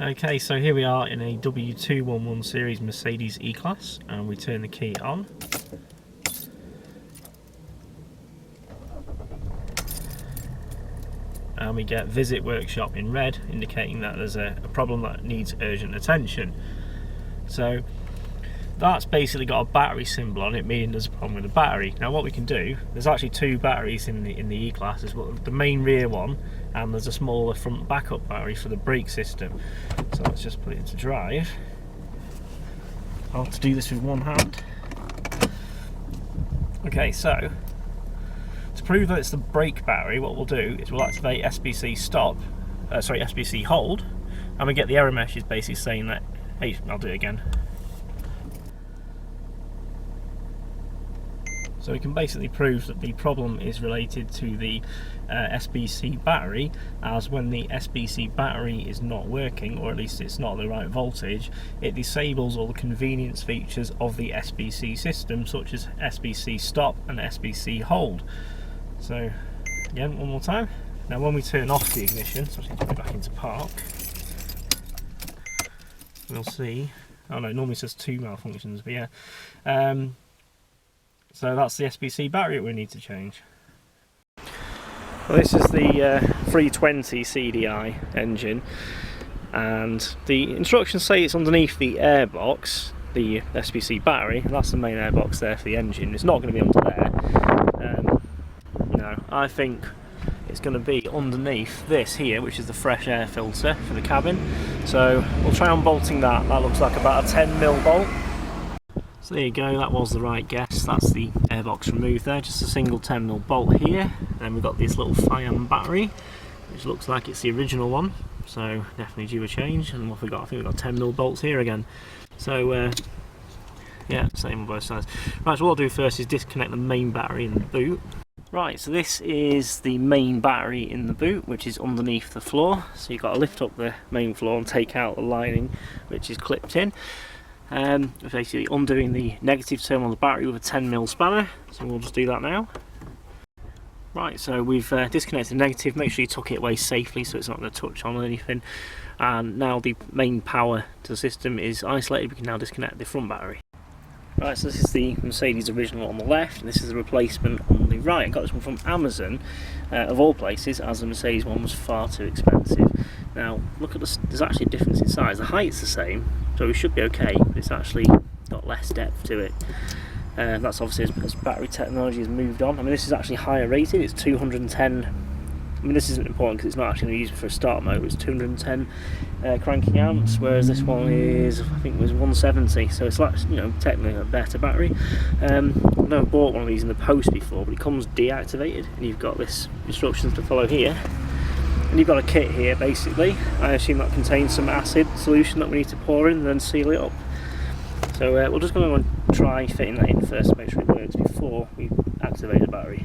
Okay, so here we are in a W211 series Mercedes E Class, and we turn the key on. And we get visit workshop in red, indicating that there's a problem that needs urgent attention. So that's basically got a battery symbol on it, meaning there's a problem with the battery. Now what we can do, there's actually two batteries in the E Class. There's the main rear one, and there's a smaller front backup battery for the brake system. So let's just put it into drive. I'll have to do this with one hand. Okay, so to prove that it's the brake battery, what we'll do is we'll activate SBC SBC hold, and we get the error message basically saying that, hey, I'll do it again. So we can basically prove that the problem is related to the SBC battery, as when the SBC battery is not working, or at least it's not the right voltage, it disables all the convenience features of the SBC system, such as SBC stop and SBC hold. So again, one more time. Now when we turn off the ignition, so I need to put it back into park, we'll see, oh no, it normally says 2 malfunctions, but yeah. So that's the SBC battery we need to change. Well, this is the 320 CDI engine, and the instructions say it's underneath the airbox, the SBC battery. That's the main airbox there for the engine. It's not going to be under there. No, I think it's going to be underneath this here, which is the fresh air filter for the cabin. So we'll try unbolting that. That looks like about a 10mm bolt. So there you go, that was the right guess. That's the airbox removed there, just a single 10mm bolt here. Then we've got this little Fiam battery, which looks like it's the original one, so definitely due a change. And what have we got? I think we've got 10mm bolts here again. So yeah, same on both sides. Right, so what I'll do first is disconnect the main battery in the boot. Right, so this is the main battery in the boot, which is underneath the floor. So you've got to lift up the main floor and take out the lining, which is clipped in. Basically undoing the negative term on the battery with a 10mm spanner, so we'll just do that now. Right, so we've disconnected the negative. Make sure you tuck it away safely so it's not going to touch on anything, and now the main power to the system is isolated. We can now disconnect the front battery. Right, so this is the Mercedes original on the left, and this is the replacement on the right. I got this one from Amazon, of all places, as the Mercedes one was far too expensive. Now, look at this, there's actually a difference in size. The height's the same, so we should be okay, but it's actually got less depth to it. That's obviously as battery technology has moved on. I mean, this is actually higher rated, it's 210. I mean, this isn't important because it's not actually used for a start motor. It's 210 cranking amps, whereas this one is, I think it was 170. So it's like, you know, technically a better battery. I've never bought one of these in the post before, but it comes deactivated, and you've got this instructions to follow here. And you've got a kit here, basically. I assume that contains some acid solution that we need to pour in and then seal it up. So we're just going to try fitting that in first to make sure it works before we activate the battery.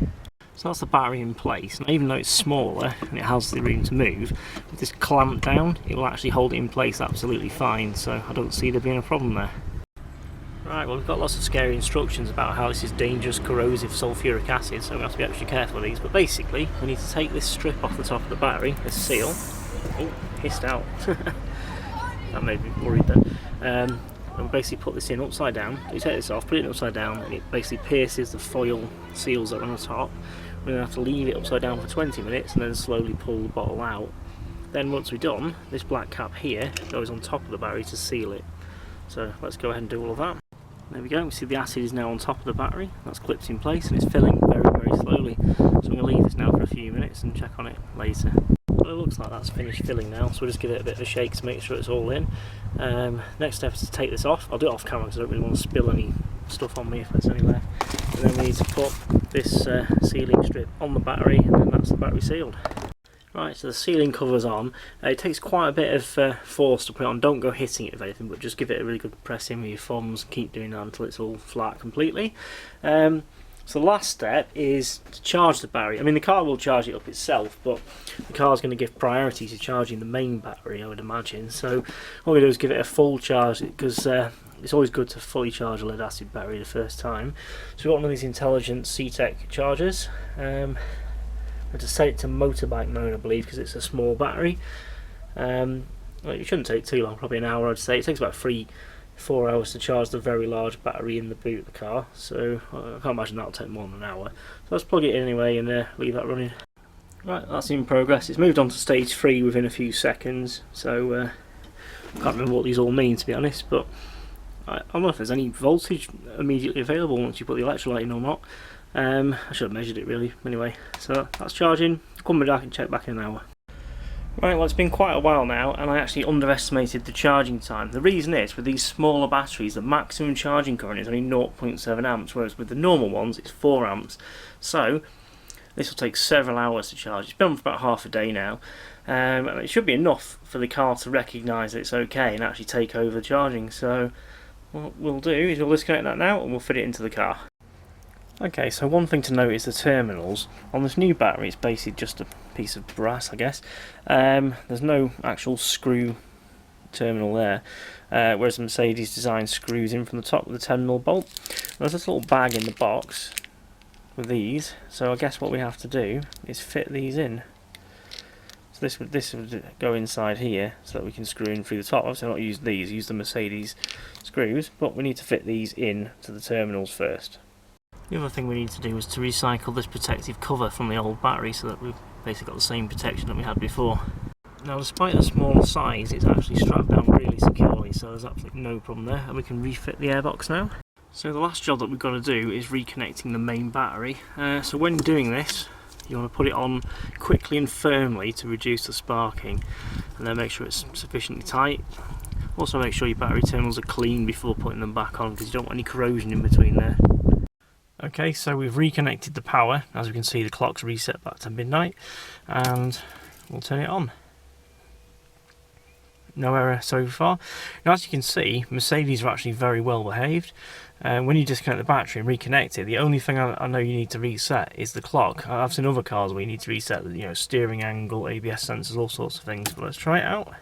So that's the battery in place. Now, even though it's smaller and it has the room to move, with this clamp down, it will actually hold it in place absolutely fine, so I don't see there being a problem there. Right, well, we've got lots of scary instructions about how this is dangerous, corrosive sulfuric acid, so we have to be extra careful with these. But basically, we need to take this strip off the top of the battery, this seal. Oh, hissed out. That made me worried then. And we basically put this in upside down. You take this off, put it in upside down, and it basically pierces the foil seals that are on the top. We're going to have to leave it upside down for 20 minutes and then slowly pull the bottle out. Then once we're done, this black cap here goes on top of the battery to seal it. So let's go ahead and do all of that. There we go, we see the acid is now on top of the battery. That's clipped in place and it's filling very, very slowly. So I'm going to leave this now for a few minutes and check on it later. Well, it looks like that's finished filling now, so we'll just give it a bit of a shake to make sure it's all in. Next step is to take this off. I'll do it off camera because I don't really want to spill any stuff on me if there's any left. And then we need to put this sealing strip on the battery, and then that's the battery sealed. Right, so the sealing cover's on. It takes quite a bit of force to put it on. Don't go hitting it with anything, but just give it a really good press in with your thumbs. Keep doing that until it's all flat completely. So the last step is to charge the battery. I mean, the car will charge it up itself, but the car's going to give priority to charging the main battery, I would imagine. So what we do is give it a full charge, because it's always good to fully charge a lead acid battery the first time. So we've got one of these intelligent C-Tech chargers. We're to set it to motorbike mode, I believe, because it's a small battery. well, it shouldn't take too long, probably an hour I'd say. It takes about 3-4 hours to charge the very large battery in the boot of the car, so I can't imagine that'll take more than an hour. So let's plug it in anyway and leave that running. Right, that's in progress. It's moved on to stage 3 within a few seconds, so I can't remember what these all mean, to be honest, but I don't know if there's any voltage immediately available once you put the electrolyte in or not. I should have measured it really. Anyway, so that's charging. Come back and check back in an hour. Right, well, it's been quite a while now, and I actually underestimated the charging time. The reason is, with these smaller batteries, the maximum charging current is only 0.7 amps, whereas with the normal ones, it's 4 amps. So, this will take several hours to charge. It's been on for about half a day now. And it should be enough for the car to recognise that it's okay and actually take over the charging. So, what we'll do is we'll disconnect that now, and we'll fit it into the car. Okay, so one thing to note is the terminals. On this new battery, it's basically just a piece of brass, I guess. There's no actual screw terminal there, whereas the Mercedes design screws in from the top with a 10mm bolt. There's this little bag in the box with these, so I guess what we have to do is fit these in. So this would go inside here so that we can screw in through the top. Obviously, not use these, use the Mercedes screws, but we need to fit these in to the terminals first. The other thing we need to do is to recycle this protective cover from the old battery so that we've basically got the same protection that we had before. Now, despite the small size, it's actually strapped down really securely, so there's absolutely no problem there, and we can refit the airbox now. So the last job that we've got to do is reconnecting the main battery. So when doing this, you want to put it on quickly and firmly to reduce the sparking, and then make sure it's sufficiently tight. Also make sure your battery terminals are clean before putting them back on, because you don't want any corrosion in between there. Okay, so we've reconnected the power. As we can see, the clock's reset back to midnight, and we'll turn it on. No error so far. Now, as you can see, Mercedes are actually very well behaved. When you disconnect the battery and reconnect it, the only thing I know you need to reset is the clock. I've seen other cars where you need to reset the steering angle, ABS sensors, all sorts of things. But let's try it out.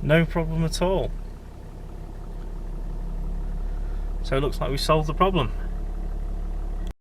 No problem at all. So it looks like we solved the problem.